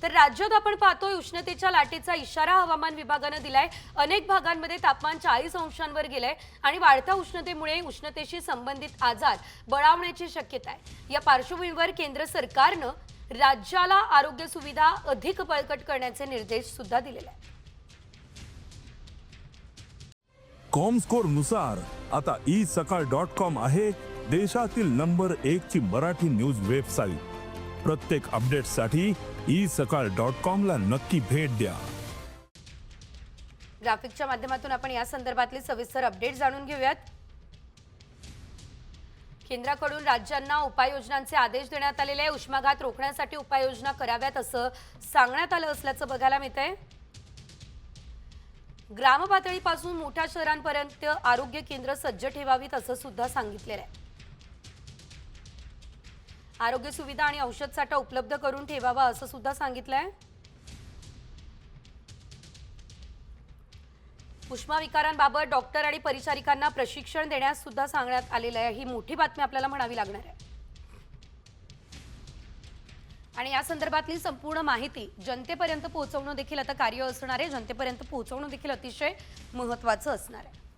तर राज्यात आपण पाहतोय उष्णतेच्या लाटेचा इशारा हवामान विभागाने दिलाय। अनेक भागांमध्ये तापमान 40 अंशांवर गेलंय आणि वाढत्या उष्णतेमुळे उष्णतेशी संबंधित आजार बळावण्याची शक्यता आहे। या पार्श्वभूमीवर केंद्र सरकारने राज्याला आरोग्य सुविधा अधिक बळकट करण्याचे निर्देश सुद्धा दिलेले आहेत। कॉमस्कोर नुसार आता isakal.com आहे देशातील नंबर 1 ची मराठी न्यूज वेबसाईट। प्रत्येक अपडेटसाठी isakal.com ला नक्की भेट द्या। ग्राफिकच्या माध्यमातून आपण या संदर्भातले सविस्तर अपडेट जाणून घेऊयात। केंद्राकडून राज्यांना उपाययोजनांचे आदेश देण्यात आलेले आहे। उष्माघात रोखण्यासाठी उपाययोजना कराव्यात असं सांगण्यात आलं असल्याचं बघायला मिळतंय। ग्राम पातळीपासून मोठ्या शहरांपर्यंत आरोग्य केंद्र सज्ज ठेवावीत असं सुद्धा सांगितलेलं आहे। आरोग्य सुविधा आणि औषध साठा उपलब्ध करून ठेवावा असं सुद्धा सांगितलंय। उष्माविकारांबाबत डॉक्टर आणि परिचारिकांना प्रशिक्षण देण्यास सुद्धा सांगण्यात आलेलं आहे। ही मोठी बातमी आपल्याला म्हणावी लागणार आहे आणि या संदर्भातली संपूर्ण माहिती जनतेपर्यंत पोहोचवणं देखील आता कार्य असणार आहे। जनतेपर्यंत पोहोचवणं देखील अतिशय महत्त्वाचं असणार आहे।